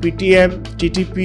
PTM, TTP,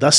10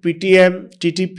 PTM, TTP,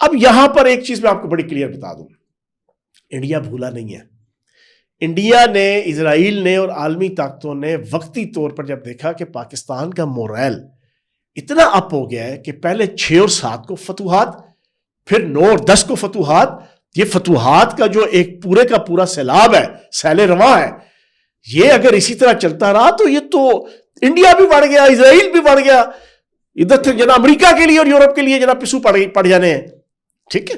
اب یہاں پر ایک چیز میں آپ کو بڑی کلیئر بتا دوں, انڈیا بھولا نہیں ہے. انڈیا نے, اسرائیل نے اور عالمی طاقتوں نے وقتی طور پر جب دیکھا کہ پاکستان کا مورائل اتنا اپ ہو گیا ہے کہ پہلے 6 اور 7 کو فتوحات, پھر 9 اور 10 کو فتوحات, یہ فتوحات کا جو ایک پورے کا پورا سیلاب ہے, سیل رواں ہے, یہ اگر اسی طرح چلتا رہا تو یہ تو انڈیا بھی بڑھ گیا, اسرائیل بھی بڑھ گیا, ادھر سے جناب امریکہ کے لیے اور یورپ کے لیے جناب پسو پڑ جانے ہیں. ٹھیک ہے,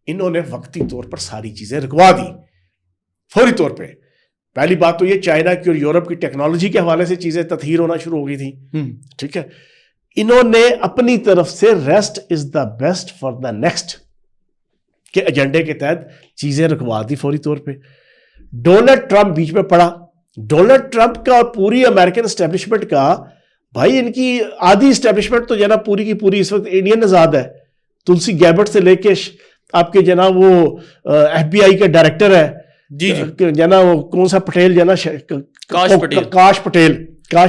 انہوں نے وقتی طور پر ساری چیزیں رکوا دی فوری طور پہ. پہلی بات تو یہ چائنا کی اور یورپ کی ٹیکنالوجی کے حوالے سے چیزیں تطہیر ہونا شروع ہو گئی تھی. ٹھیک ہے, انہوں نے اپنی طرف سے rest is the best for the next کے ایجنڈے کے تحت چیزیں رکوا دی فوری طور پہ. ڈونلڈ ٹرمپ بیچ میں پڑا. ڈونلڈ ٹرمپ کا اور پوری امریکن اسٹیبلشمنٹ کا, بھائی ان کی آدھی اسٹیبلشمنٹ تو جناب پوری کی پوری اس وقت انڈین آزاد ہے. تلسی گیبٹ سے لے کے آپ کے جناب وہ FBI کا ڈائریکٹر ہے, جی جناب وہ کون سا پٹیل, جناب کاش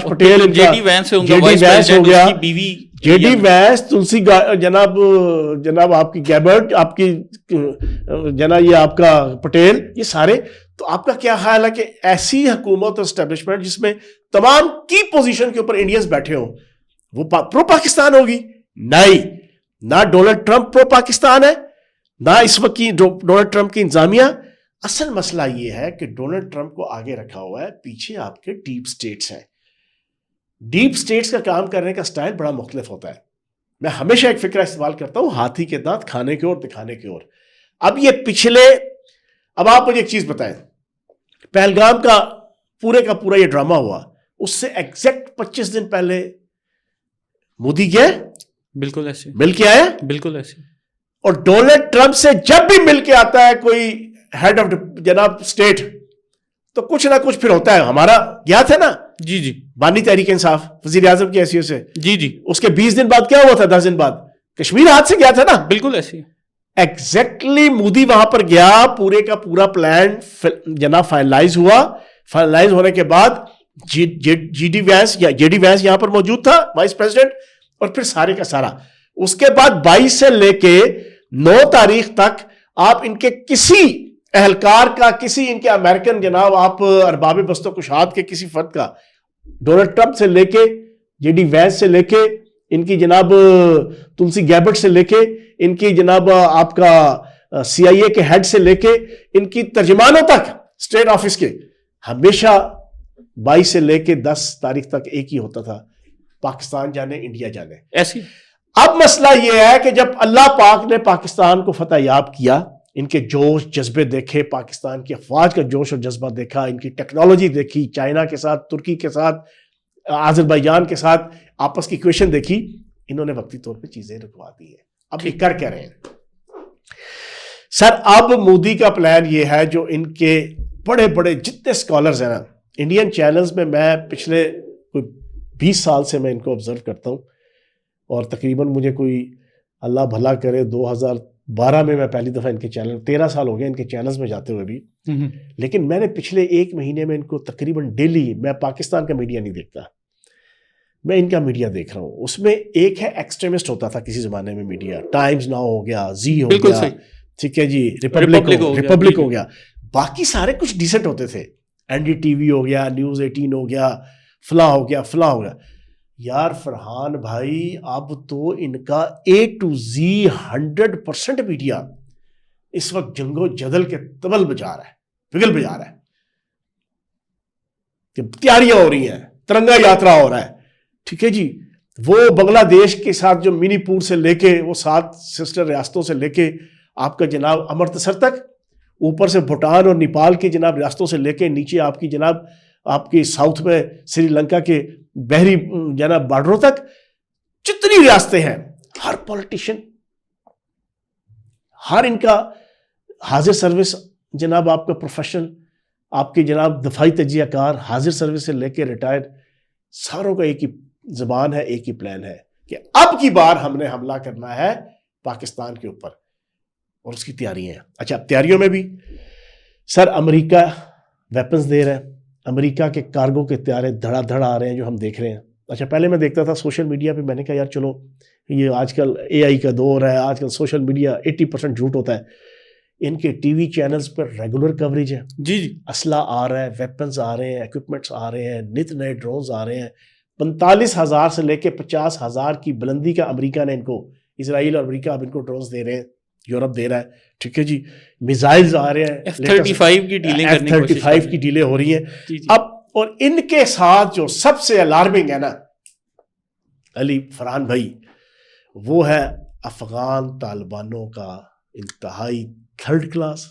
پٹیل, جے ڈی وینس ہو گیا, جے ڈی وینس, تلسی جناب آپ کی گیبٹ, آپ کی جناب یہ آپ کا پٹیل, یہ سارے. تو آپ کا کیا خیال ہے کہ ایسی حکومت اور اسٹیبلشمنٹ جس میں تمام کی پوزیشن کے اوپر انڈینز بیٹھے ہوں وہ پرو پاکستان ہوگی؟ نہیں, نہ ڈونلڈ ٹرمپ پرو پاکستان ہے, نہ اس وقت کی ڈونلڈ ٹرمپ کی انتظامیہ. اصل مسئلہ یہ ہے کہ ڈونلڈ ٹرمپ کو آگے رکھا ہوا ہے, پیچھے آپ کے ڈیپ سٹیٹس ہیں. ڈیپ سٹیٹس کا کام کرنے کا سٹائل بڑا مختلف ہوتا ہے. میں ہمیشہ ایک فکرہ استعمال کرتا ہوں, ہاتھی کے دانت کھانے کے اور دکھانے کے اور. اب یہ پچھلے, اب آپ مجھے ایک چیز بتائیں, پہلگام کا پورا یہ ڈرامہ ہوا, اس سے ایگزیکٹ 25 دن پہلے مودی گئے, بالکل ایسے مل کے آیا, بالکل ایسے. اور ڈونلڈ ٹرمپ سے جب بھی مل کے آتا ہے کوئی ہیڈ آف جناب اسٹیٹ تو کچھ نہ کچھ پھر ہوتا ہے. ہمارا گیا تھا نا, جی بانی تحریک انصاف وزیر اعظم کی حیثیت سے, جی اس کے 20 دن بعد کیا ہوا تھا, 10 دن بعد کشمیر ہاتھ سے گیا تھا نا, بالکل ایسے. ایگزیکٹلی مودی وہاں پر گیا, پورے کا پورا پلان جناب فائنلائز ہوا. فائنلائز ہونے کے بعد جے ڈی وینس یہاں پر موجود تھا, وائس پریزیڈنٹ, اور پھر سارے کا سارا. اس کے بعد 22 سے لے کے 9 تاریخ تک آپ ان کے کسی اہلکار کا, کسی ان کے امریکن جناب آپ ارباب بست و کشاد کے کسی فرد کا, ڈونلڈ ٹرمپ سے لے کے, جے ڈی وینس سے لے کے, ان کی جناب تلسی گیبٹ سے لے کے, ان کی جناب آپ کا CIA کے ہیڈ سے لے کے, ان کی ترجمانوں تک اسٹیٹ آفس کے, ہمیشہ 22 سے لے کے 10 تاریخ تک ایک ہی ہوتا تھا, پاکستان جانے انڈیا جانے ایسی. اب مسئلہ یہ ہے کہ جب اللہ پاک نے پاکستان کو فتح یاب کیا, ان کے جوش جذبے دیکھے, پاکستان کی افواج کا جوش اور جذبہ دیکھا, ان کی ٹیکنالوجی دیکھی, چائنا کے ساتھ, ترکی کے ساتھ, آذربائیجان کے ساتھ آپس کی ایکویشن دیکھی, انہوں نے وقتی طور پہ چیزیں رکوا دی ہیں. اب یہ کر کیا رہے ہیں سر؟ اب مودی کا پلان یہ ہے, جو ان کے بڑے بڑے جتنے اسکالرز ہیں نا انڈین چینلز میں پچھلے کوئی 20 سال سے میں ان کو آبزرو کرتا ہوں, اور تقریباً مجھے کوئی اللہ بھلا کرے 2012 میں پہلی دفعہ ان کے چینل, 13 سال ہو گئے ان کے چینلز میں جاتے ہوئے بھی, لیکن میں نے پچھلے 1 مہینے میں ان کو تقریباً ڈیلی, میں پاکستان کا میڈیا نہیں دیکھتا, میں ان کا میڈیا دیکھ رہا ہوں. اس میں ایک ہے ایکسٹریمسٹ ہوتا تھا کسی زمانے میں میڈیا, ٹائمز ناؤ ہو گیا, زی ہو گیا, ٹھیک ہے جی, ریپبلک ہو گیا, باقی سارے کچھ ڈیسنٹ ہوتے تھے, NDTV ہو گیا, نیوز 18 ہو گیا, فلاں ہو گیا, فلاں ہو گیا. یار فرحان بھائی, اب تو ان کا A to Z 100% میڈیا اس وقت جنگ و جدل کے تبل بجا رہا ہے, بگل بجا رہا ہے, کہ تیاریاں ہو رہی ہیں, ترنگا یاترا ہو رہا ہے, ٹھیک ہے جی. وہ بنگلہ دیش کے ساتھ جو منی پور سے لے کے, وہ 7 سسٹر ریاستوں سے لے کے آپ کا جناب امرتسر تک, اوپر سے بھوٹان اور نیپال کی جناب ریاستوں سے لے کے نیچے آپ کی جناب آپ کی ساؤتھ میں سری لنکا کے بحری جناب بارڈروں تک, جتنی ریاستیں ہیں, ہر پولیٹیشین, ہر ان کا حاضر سروس جناب آپ کا پروفیشنل, آپ کی جناب دفاعی تجزیہ کار, حاضر سروس سے لے کے ریٹائرڈ, ساروں کا ایک ہی زبان ہے, ایک ہی پلان ہے کہ اب کی بار ہم نے حملہ کرنا ہے پاکستان کے اوپر, اور اس کی تیاری ہیں. اچھا, تیاریوں میں بھی سر امریکہ ویپنز دے رہے ہیں, امریکہ کے کارگو کے طیارے دھڑا دھڑ آ رہے ہیں جو ہم دیکھ رہے ہیں. اچھا, پہلے میں دیکھتا تھا سوشل میڈیا پہ, میں نے کہا یار چلو یہ آج کل AI کا دور ہے, آج کل سوشل میڈیا 80% جھوٹ ہوتا ہے. ان کے ٹی وی چینلز پر ریگولر کوریج ہے. جی اسلحہ آ رہا ہے, ویپنز آ رہے ہیں, ایکوپمنٹس آ رہے ہیں, نت نئے ڈرونز آ رہے ہیں. 45,000 سے لے کے 50,000 کی بلندی کا امریکہ نے ان کو, اسرائیل اور امریکہ اب ان کو ڈرونز دے رہے ہیں, یورپ دے رہا ہے. ٹھیک ہے جی, میزائلز آ رہے ہیں, F-35 کی ڈیلنگ کرنے کی کوشش F-35 کی ڈیلیں ہو رہی ہیں اب. اور ان کے ساتھ جو سب سے الارمنگ ہے نا علی فرحان بھائی, وہ ہے افغان طالبانوں کا انتہائی تھرڈ کلاس,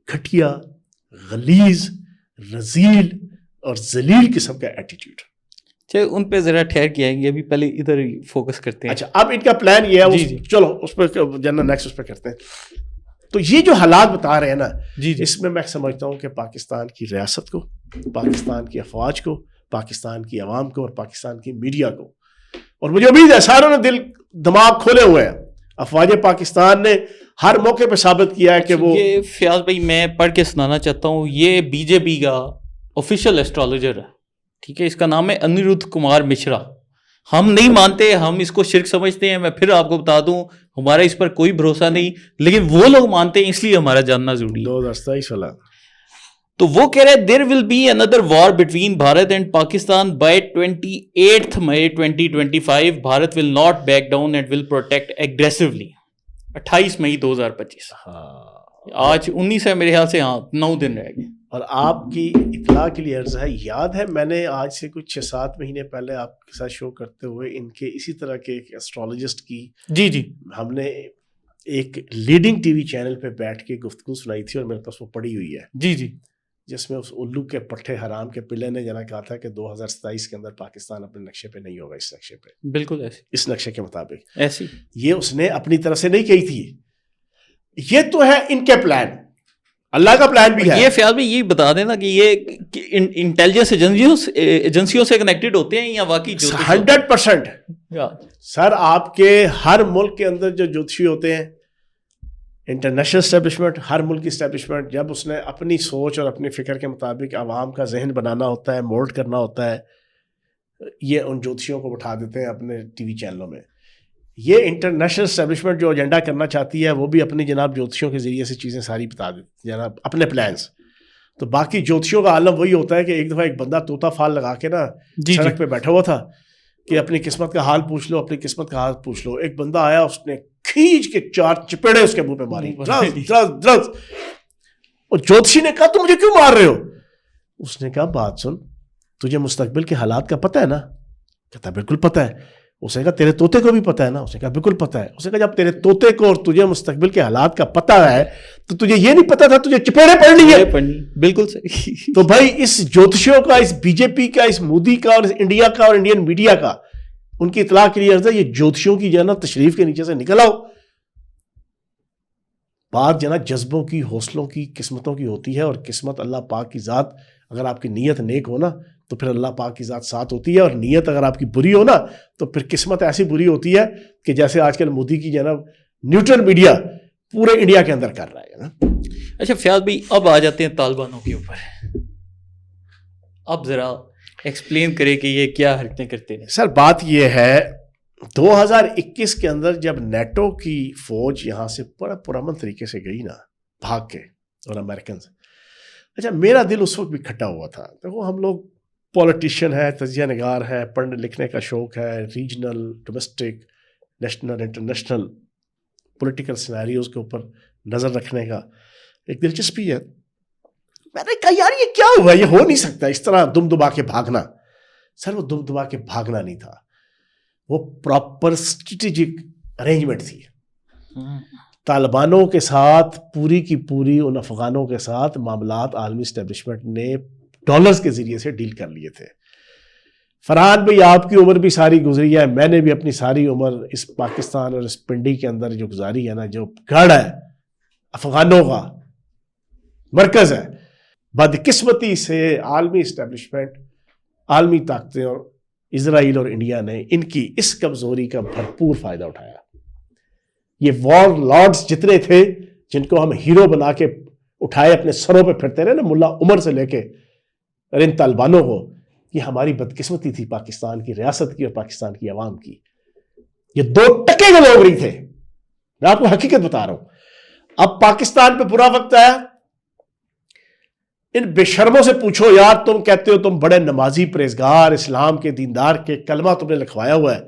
گھٹیا, غلیظ, رذیل اور ذلیل قسم کا ایٹیٹیوڈ. ان پہ ذرا ٹھہر کے آئیں گے, ابھی پہلے ادھر ہی فوکس کرتے ہیں. اچھا, اب ان کا پلان یہ ہے, چلو اس پہ جنرل نیکسٹ اس پہ کرتے ہیں. تو یہ جو حالات بتا رہے ہیں نا, اس میں سمجھتا ہوں کہ پاکستان کی ریاست کو, پاکستان کی افواج کو, پاکستان کی عوام کو اور پاکستان کی میڈیا کو, اور مجھے امید ہے ساروں نے دل دماغ کھولے ہوئے ہیں. افواج پاکستان نے ہر موقع پہ ثابت کیا ہے کہ وہ, یہ فیاض بھائی میں پڑھ کے سنانا چاہتا ہوں, یہ BJP کا آفیشیل ایسٹرالوجر ہے. ٹھیک ہے, اس کا نام ہے انیرودھ کمار مشرا. ہم نہیں مانتے, ہم اس کو شرک سمجھتے ہیں. میں پھر آپ کو بتا دوں, ہمارا اس پر کوئی بھروسہ نہیں, لیکن وہ لوگ مانتے ہیں, اس لیے ہمارا جاننا ضروری ہے. 2027 والا تو وہ کہہ رہے there will be another war between Bharat and Pakistan by 28 May 2025. Bharat will not back down and will protect aggressively. 28 May 2025. آج 19 ہے میرے خیال سے, ہاں 9 دن رہ گئے. اور آپ کی اطلاع کے لیے عرض ہے, یاد ہے میں نے آج سے کچھ 6-7 مہینے پہلے آپ کے ساتھ شو کرتے ہوئے ان کے اسی طرح کے ایک ایسٹرالوجسٹ کی, جی ہم نے ایک لیڈنگ ٹی وی چینل پہ بیٹھ کے گفتگو سنائی تھی, اور میرے پاس وہ پڑی ہوئی ہے. جی جس میں اس الو کے پٹھے حرام کے پلے نے جنا کہا تھا کہ 2027 کے اندر پاکستان اپنے نقشے پہ نہیں ہوگا. اس نقشے پہ بالکل ایسے, اس نقشے کے مطابق ایسی یہ اس نے اپنی طرف سے نہیں کہی تھی. یہ تو ہے ان کے پلان, اللہ کا پلان بھی ہے. یہ فیاض بھائی یہ بتا دینا کہ یہ انٹیلیجنس ایجنسیوں سے کنیکٹڈ ہوتے ہیں یا واقعی 100%. سر آپ کے ہر ملک کے اندر جو جوتشی ہوتے ہیں, انٹرنیشنل اسٹیبلشمنٹ, ہر ملک کی اسٹیبلشمنٹ, جب اس نے اپنی سوچ اور اپنی فکر کے مطابق عوام کا ذہن بنانا ہوتا ہے, مولڈ کرنا ہوتا ہے, یہ ان جوتشیوں کو بٹھا دیتے ہیں اپنے ٹی وی چینلوں میں. یہ انٹرنیشنل اسٹیبلشمنٹ جو ایجنڈا کرنا چاہتی ہے وہ بھی اپنی جناب جوتشیوں کے ذریعے سے چیزیں ساری بتا دیتی جناب, اپنے پلانس. تو باقی جوتشیوں کا عالم وہی ہوتا ہے کہ ایک دفعہ ایک بندہ طوطا فال لگا کے نا سڑک پہ بیٹھا ہوا تھا کہ اپنی قسمت کا حال پوچھ لو, اپنی قسمت کا حال پوچھ لو. ایک بندہ آیا, اس نے کھینچ کے 4 چپیڑے اس کے منہ پہ ماری, درز. اور جوتشی نے کہا تم مجھے کیوں مار رہے ہو؟ اس نے کہا بات سن, تجھے مستقبل کے حالات کا پتہ ہے نا؟ کہتا بالکل پتہ ہے. اس نے کہا تیرے طوطے کو بھی پتہ ہے نا؟ اس نے کہا بالکل پتہ ہے. اس نے کہا جب تیرے طوطے کو اور تجھے مستقبل کے حالات کا پتہ ہے تو تجھے یہ نہیں پتہ تھا تجھے چپیڑے پڑھنی ہے؟ بالکل صحیح. تو بھائی اس جوتشیوں کا, اس BJP کا, اس مودی کا اور اس انڈیا کا اور انڈین میڈیا کا, ان کی اطلاع کے لیے عرض ہے, یہ جوتشیوں کی جو ہے نا تشریف کے نیچے سے نکل آؤ. بات جو ہے نا جذبوں کی, حوصلوں کی, قسمتوں کی ہوتی ہے, اور قسمت اللہ پاک کی ذات, اگر آپ کی نیت نیک ہو نا تو پھر اللہ پاک کی ذات ساتھ ہوتی ہے, اور نیت اگر آپ کی بری ہو نا تو پھر قسمت ایسی بری ہوتی ہے کہ جیسے آج کل مودی کی جو ہے نا نیوٹرل میڈیا پورے انڈیا کے اندر کر رہا ہے نا. اچھا فیاض بھائی اب آ جاتے ہیں طالبانوں کے اوپر. اب ذرا ایکسپلین کرے کہ یہ کیا حرکتیں کرتے ہیں. سر بات یہ ہے 2021 کے اندر جب نیٹو کی فوج یہاں سے بڑا پرامن طریقے سے گئی نا بھاگ کے, اور امریکنز, اچھا میرا دل اس وقت بھی کھٹا ہوا تھا. دیکھو ہم لوگ پولیٹیشین ہے, تجزیہ نگار ہے, پڑھنے لکھنے کا شوق ہے, regional, domestic, national, international political scenarios کے اوپر نظر رکھنے کا ایک دلچسپی ہے. میں نے کہا یار یہ کیا ہوا, یہ ہو نہیں سکتا اس طرح دم دبا کے بھاگنا. سر وہ دم دبا کے بھاگنا نہیں تھا, وہ پراپر اسٹریٹجک ارینجمنٹ تھی. طالبانوں کے ساتھ پوری کی پوری ان افغانوں کے ساتھ معاملات عالمی اسٹیبلشمنٹ نے ڈالرز کے ذریعے سے ڈیل کر لیے تھے. فرحان بھائی آپ کی عمر بھی ساری گزری ہے, میں نے بھی اپنی ساری عمر اس پاکستان اور اس پنڈی کے اندر جو گزاری ہے نا, جو گڑھ ہے افغانوں کا مرکز ہے, بدقسمتی سے عالمی اسٹیبلشمنٹ, عالمی طاقتیں اور اسرائیل اور انڈیا نے ان کی اس کمزوری کا بھرپور فائدہ اٹھایا. یہ وار لارڈز جتنے تھے جن کو ہم ہیرو بنا کے اٹھائے اپنے سروں پہ پھرتے رہے نا, ملا عمر سے لے کے, اور ان طالبانوں کو, یہ ہماری بدقسمتی تھی پاکستان کی ریاست کی اور پاکستان کی عوام کی. یہ 2 ٹکے کے لوگ نہیں تھے. میں آپ کو حقیقت بتا رہا ہوں. اب پاکستان پہ برا وقت آیا, ان بے شرموں سے پوچھو یار, تم کہتے ہو تم بڑے نمازی پرہیزگار اسلام کے دیندار کے کلمہ تم نے لکھوایا ہوا ہے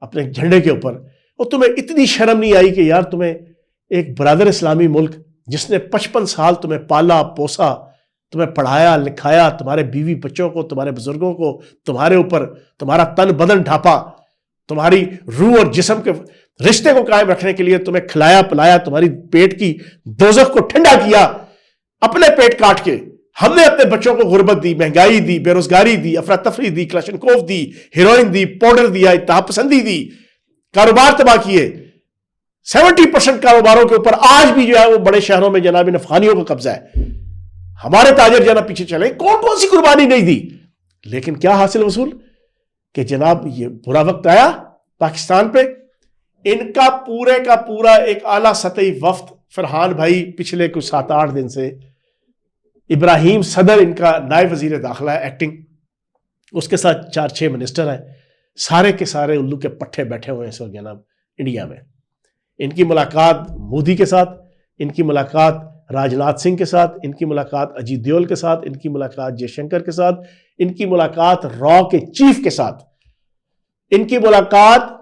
اپنے جھنڈے کے اوپر, اور تمہیں اتنی شرم نہیں آئی کہ یار تمہیں ایک برادر اسلامی ملک جس نے 55 سال تمہیں پالا پوسا, تمہیں پڑھایا لکھایا, تمہارے بیوی بچوں کو, تمہارے بزرگوں کو, تمہارے اوپر تمہارا تن بدن ڈھانپا, تمہاری روح اور جسم کے رشتے کو قائم رکھنے کے لیے تمہیں کھلایا پلایا, تمہاری پیٹ کی دوزخ کو ٹھنڈا کیا اپنے پیٹ کاٹ کے. ہم نے اپنے بچوں کو غربت دی, مہنگائی دی, بے روزگاری دی, افراتفری دی, کلاشنکوف دی, ہیروئن دی, پاؤڈر دیا, اتحاد پسندی دی, کاروبار تباہ کیے. 70% کاروباروں کے اوپر آج بھی جو ہے وہ بڑے شہروں میں جناب ان افغانیوں کا قبضہ ہے. ہمارے تاجر جناب پیچھے چلے, کون سی قربانی نہیں دی, لیکن کیا حاصل وصول کہ جناب یہ برا وقت آیا پاکستان پہ. ان کا پورے کا پورا ایک اعلیٰ سطحی وفد, فرحان بھائی پچھلے کچھ 7-8 دن سے, ابراہیم صدر ان کا نائب وزیر داخلہ ہے ایکٹنگ, اس کے ساتھ 4-6 منسٹر ہیں, سارے کے سارے الو کے پٹھے بیٹھے ہوئے ہیں اس وقت جناب انڈیا میں. ان کی ملاقات مودی کے ساتھ, ان کی ملاقات راجناتھ سنگھ کے ساتھ, ان کی ملاقات اجیت دیول کے ساتھ, ان کی ملاقات جے شنکر کے ساتھ, ان کی ملاقات را کے چیف کے ساتھ, ان کی ملاقات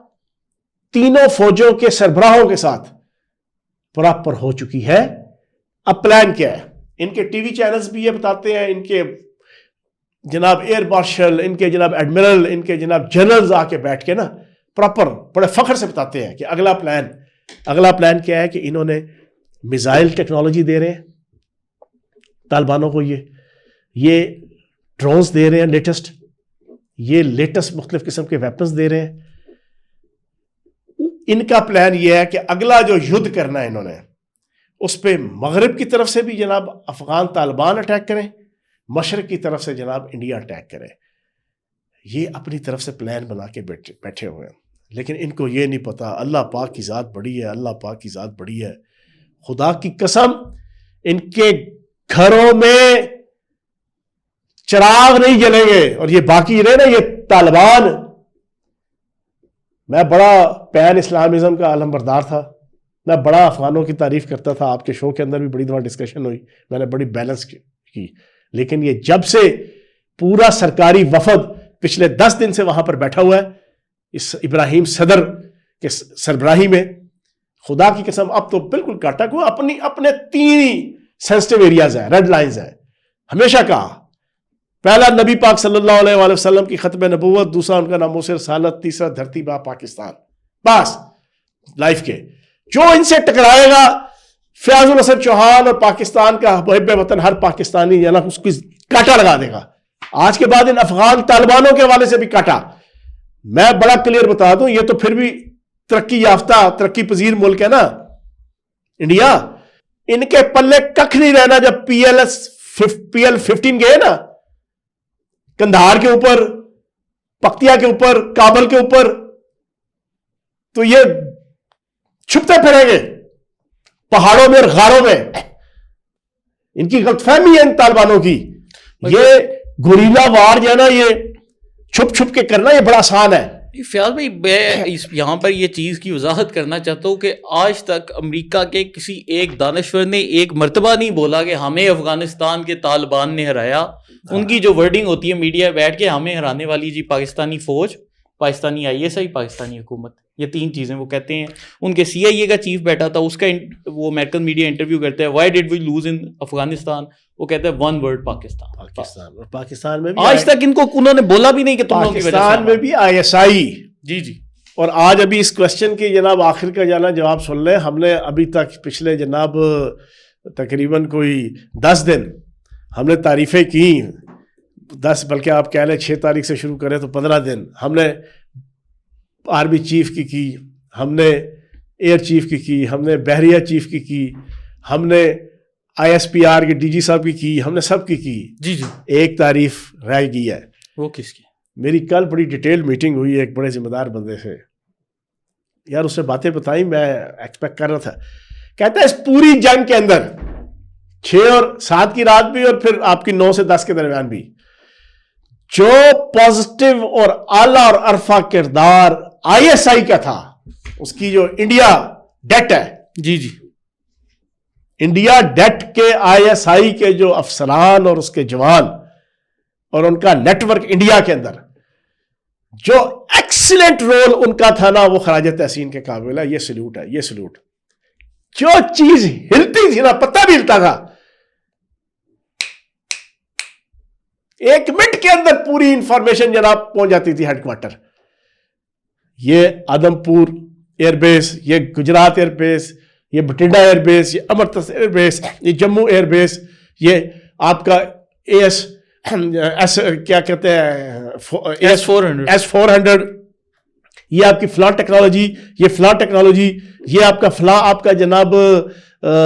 تینوں فوجوں کے سربراہوں کے ساتھ پراپر ہو چکی ہے. اب پلان کیا ہے؟ ان کے ٹی وی چینلز بھی یہ بتاتے ہیں, ان کے جناب ایئر مارشل, ان کے جناب ایڈمرل, ان کے جناب جنرلز آ کے بیٹھ کے نا پراپر بڑے فخر سے بتاتے ہیں کہ اگلا پلان کیا ہے کہ انہوں نے میزائل ٹیکنالوجی دے رہے ہیں طالبانوں کو, یہ ڈرونز دے رہے ہیں لیٹسٹ, یہ لیٹسٹ مختلف قسم کے ویپنز دے رہے ہیں. ان کا پلان یہ ہے کہ اگلا جو یدھ کرنا ہے انہوں نے, اس پہ مغرب کی طرف سے بھی جناب افغان طالبان اٹیک کریں, مشرق کی طرف سے جناب انڈیا اٹیک کرے. یہ اپنی طرف سے پلان بنا کے بیٹھے ہوئے ہیں, لیکن ان کو یہ نہیں پتا اللہ پاک کی ذات بڑی ہے, اللہ پاک کی ذات بڑی ہے. خدا کی قسم ان کے گھروں میں چراغ نہیں جلیں گے. اور یہ باقی رہے نا یہ طالبان, میں بڑا پین اسلامزم کا علم بردار تھا, میں بڑا افغانوں کی تعریف کرتا تھا, آپ کے شو کے اندر بھی بڑی دفعہ ڈسکشن ہوئی, میں نے بڑی بیلنس کی. لیکن یہ جب سے پورا سرکاری وفد پچھلے 10 دن سے وہاں پر بیٹھا ہوا ہے اس ابراہیم صدر کے سربراہی میں, خدا کی قسم اب تو بالکل کاٹا کو اپنے 3 سینسٹیو ایریاز ہیں, ریڈ لائنز ہیں. ہمیشہ کہا, پہلا نبی پاک صلی اللہ علیہ وآلہ وسلم کی ختم نبوت, دوسرا ان کا ناموس رسالت, تیسرا دھرتی با پاکستان. بس لائف کے جو ان سے ٹکرائے گا فیاض الحسن چوہان اور پاکستان کا محب وطن ہر پاکستانی جناب اس کی کاٹا لگا دے گا. آج کے بعد ان افغان طالبانوں کے حوالے سے بھی کاٹا. میں بڑا کلیئر بتا دوں, یہ تو پھر بھی ترقی یافتہ ترقی پذیر ملک ہے نا انڈیا, ان کے پلے ککھ نہیں رہنا. جب PL-15 گئے نا کندھار کے اوپر, پکتیا کے اوپر, کابل کے اوپر, تو یہ چھپتے پھریں گے پہاڑوں میں اور غاروں میں. ان کی غلط فہمی ہے ان طالبانوں کی. یہ گوریلا وار جو ہے نا یہ چھپ چھپ کے کرنا, یہ بڑا آسان ہے. فیاض بھائی میں یہاں پر یہ چیز کی وضاحت کرنا چاہتا ہوں کہ آج تک امریکہ کے کسی ایک دانشور نے ایک مرتبہ نہیں بولا کہ ہمیں افغانستان کے طالبان نے ہرایا. ان کی جو ورڈنگ ہوتی ہے میڈیا بیٹھ کے, ہمیں ہرانے والی جی پاکستانی فوج, پاکستانی ISI, پاکستانی حکومت, یہ 3 چیزیں وہ کہتے ہیں. ان کے CIA کا چیف بیٹھا تھا, اس کا وہ امریکن میڈیا انٹرویو کرتے ہیں, وائی ڈڈ وی لوز ان افغانستان, وہ کہتے ہیں 1 word پاکستان. اور پاکستان میں بھی آج تک ان کو انہوں نے بولا بھی نہیں کہ تم لوگوں کی وجہ سے. پاکستان میں بھی ISI. جی. اور آج ابھی اس کوشچن کی جناب آخر کا جواب سن لیں. ہم نے ابھی تک پچھلے جناب تقریباً کوئی 10 دن ہم نے تعریفیں کی, 10 بلکہ آپ کہہ لیں 6 تاریخ سے شروع کریں تو 15 دن ہم نے آرمی چیف کی, ہم نے ایئر چیف کی, ہم نے بحریہ چیف کی, ہم نے ISPR کے DG صاحب کی, ہم نے سب کی. جی. ایک تعریف رہ گئی ہے. وہ کس کی؟ میری کل بڑی ڈیٹیل میٹنگ ہوئی ایک بڑے ذمہ دار بندے سے, یار اس سے باتیں بتائیں, میں ایکسپیکٹ کر رہا تھا. کہتا ہے اس پوری جنگ کے اندر 6 اور 7 کی رات بھی اور پھر آپ کی 9 سے 10 کے درمیان بھی جو پازیٹیو اور اعلیٰ اور عرفہ کردار ISI کا تھا اس کی جو انڈیا ڈیٹ ہے, جی جی, انڈیا ڈیٹ کے ISI کے جو افسران اور اس کے جوان اور ان کا نیٹ ورک انڈیا کے اندر جو ایکسیلنٹ رول ان کا تھا نا, وہ خراج تحسین کے قابل ہے. یہ سلوٹ ہے, یہ سلوٹ. جو چیز ہلتی تھی نا, پتہ بھی ہلتا تھا, 1 منٹ کے اندر پوری انفارمیشن جناب پہنچ جاتی تھی ہیڈ کوارٹر. یہ آدمپور ایئر بیس, یہ گجرات ایئر بیس, یہ بٹنڈا ایئر بیس, یہ امرتسر ایئر بیس, یہ جموں ایئر بیس, یہ آپ کا کیا کہتے ہیں S-400, یہ آپ کی فلاں ٹیکنالوجی, یہ فلاں ٹیکنالوجی, یہ آپ کا فلاں آپ کا جناب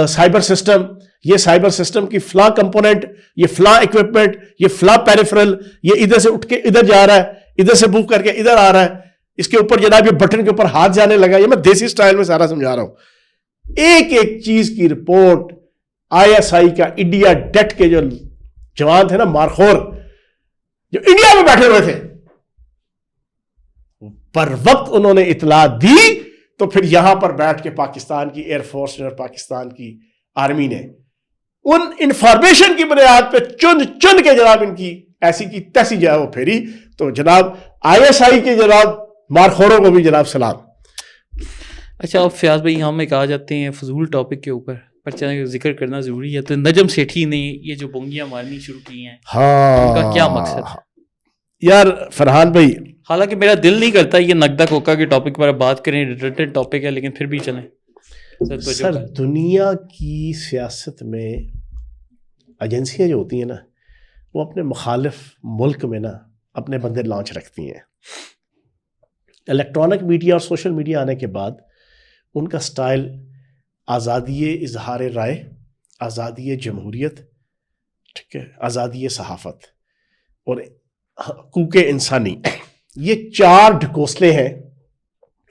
سائبر سسٹم, یہ سائبر سسٹم کی فلاں کمپوننٹ, یہ فلاں اکوپمنٹ, یہ فلاں پیریفرل, یہ ادھر سے اٹھ کے ادھر جا رہا ہے, ادھر سے موو کر کے ادھر آ رہا ہے, اس کے اوپر جناب یہ بٹن کے اوپر ہاتھ جانے لگا. یہ میں دیسی سٹائل میں سارا سمجھا رہا ہوں. ایک ایک چیز کی رپورٹ ISI کا انڈیا ڈیٹ کے جو جوان تھے نا, مارخور, جو انڈیا میں بیٹھے ہوئے تھے, پر وقت انہوں نے اطلاع دی تو پھر یہاں پر بیٹھ کے پاکستان کی ایئر فورس نے اور پاکستان کی آرمی نے ان انفارمیشن کی بنیاد پہ چن کے جناب ان کی ایسی کی تیسی جو ہے وہ پھیری. تو جناب ISI کے جناب مارخوروں کو بھی جناب سلام. اچھا, اب فیاض بھائی ہم ایک آ جاتے ہیں فضول ٹاپک کے اوپر, پر ذکر کرنا ضروری ہے. تو نجم سیٹھی نے یہ جو بونگیاں مارنی شروع کی ہیں, ان کا کیا مقصد ہے؟ یار فرحان بھائی, حالانکہ میرا دل نہیں کرتا یہ نقدہ کوکا کے ٹاپک پر بات کریں, ریلیٹڈ ٹاپک ہے, لیکن پھر بھی چلیں. سر دنیا کی سیاست میں ایجنسیاں جو ہوتی ہیں نا, وہ اپنے مخالف ملک میں نا اپنے بندے لانچ رکھتی ہیں. الیکٹرانک میڈیا اور سوشل میڈیا آنے کے بعد ان کا سٹائل آزادی اظہار رائے, آزادی جمہوریت, ٹھیک ہے, آزادی صحافت اور حقوق انسانی, یہ 4 ڈھکوسلے ہیں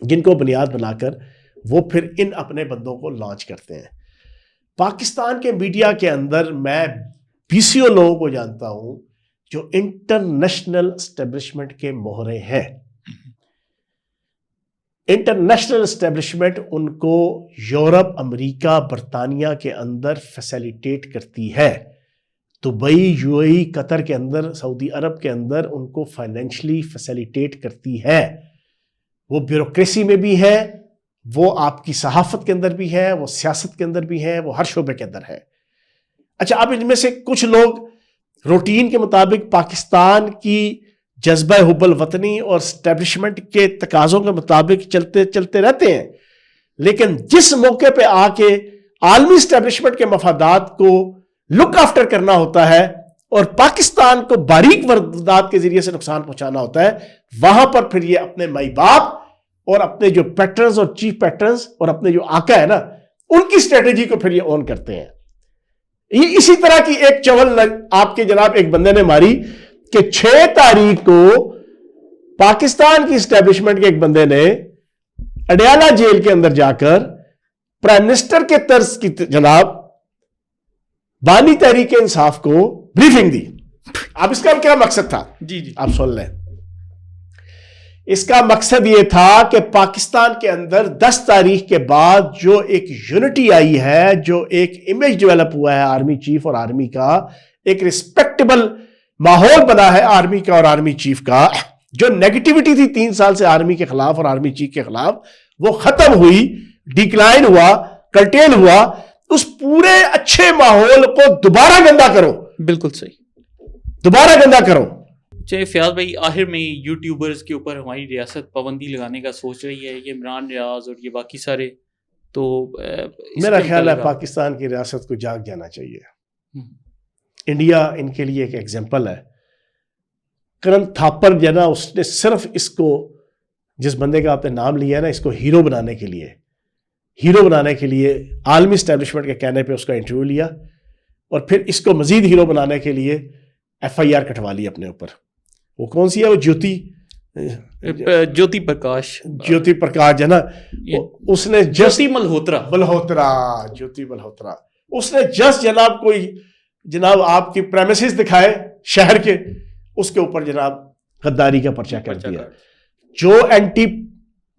جن کو بنیاد بنا کر وہ پھر ان اپنے بندوں کو لانچ کرتے ہیں. پاکستان کے میڈیا کے اندر میں 20 لوگوں کو جانتا ہوں جو انٹرنیشنل اسٹیبلشمنٹ کے مہرے ہیں. انٹرنیشنل اسٹیبلشمنٹ ان کو یورپ, امریکہ, برطانیہ کے اندر فیسیلیٹیٹ کرتی ہے. دبئی, UAE, قطر کے اندر, سعودی عرب کے اندر ان کو فائنینشلی فیسیلیٹیٹ کرتی ہے. وہ بیوروکریسی میں بھی ہے, وہ آپ کی صحافت کے اندر بھی ہے, وہ سیاست کے اندر بھی ہے, وہ ہر شعبے کے اندر ہے. اچھا, اب ان میں سے کچھ لوگ روٹین کے مطابق پاکستان کی جذبہ حب الوطنی اور اسٹیبلشمنٹ کے تقاضوں کے مطابق چلتے رہتے ہیں, لیکن جس موقع پہ آ کے عالمی اسٹیبلشمنٹ کے مفادات کو لک آفٹر کرنا ہوتا ہے اور پاکستان کو باریک واردات کے ذریعے سے نقصان پہنچانا ہوتا ہے, وہاں پر پھر یہ اپنے مائی باپ اور اپنے جو پیٹرنز اور چیف پیٹرنز اور اپنے جو آقا ہے نا, ان کی اسٹریٹجی کو پھر یہ اون کرتے ہیں. یہ اسی طرح کی ایک چول آپ کے جناب ایک بندے نے ماری کہ 6 تاریخ کو پاکستان کی اسٹیبلشمنٹ کے ایک بندے نے اڈیالہ جیل کے اندر جا کر پرائم منسٹر کے طرز کی جناب بانی تحریک انصاف کو بریفنگ دی. اب اس کا کیا مقصد تھا, جی جی آپ سن لیں. اس کا مقصد یہ تھا کہ پاکستان کے اندر 10 تاریخ کے بعد جو ایک یونٹی آئی ہے, جو ایک امیج ڈیولپ ہوا ہے آرمی چیف اور آرمی کا, ایک ریسپیکٹیبل ماحول بنا ہے آرمی کا اور آرمی چیف کا, جو نیگیٹیوٹی تھی 3 سال سے آرمی کے خلاف اور آرمی چیف کے خلاف, وہ ختم ہوئی, ڈیکلائن ہوا, کرٹیل ہوا. اس پورے اچھے ماحول کو دوبارہ گندا کرو. بالکل صحیح, دوبارہ گندا کرو. چاہے فیاض بھائی, آخر میں یوٹیوبرز کے اوپر ہماری ریاست پابندی لگانے کا سوچ رہی ہے, یہ عمران ریاض اور یہ باقی سارے, تو میرا خیال ہے پاکستان کی ریاست کو جاگ جانا چاہیے. انڈیا ان کے لیے ایک ایگزامپل ہے. کرن تھاپر جو ہے نا, اس نے صرف اس کو, جس بندے کا آپ نے نام لیا ہے نا, اس کو ہیرو بنانے کے لیے عالمی اسٹیبلشمنٹ کے کہنے پہ اس کا انٹرویو لیا, اور پھر اس کو مزید ہیرو بنانے کے لیے FIR کٹوا لی اپنے اوپر. وہ کون سی ہے, وہ جیوتی پرکاش جو ہے نا, اس نے جیوتی ملہوترا اس نے جسٹ جناب کوئی جناب آپ کی پریمیسز دکھائے شہر کے, اس کے اوپر جناب غداری کا پرچہ کر دیا. جو اینٹی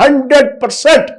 100%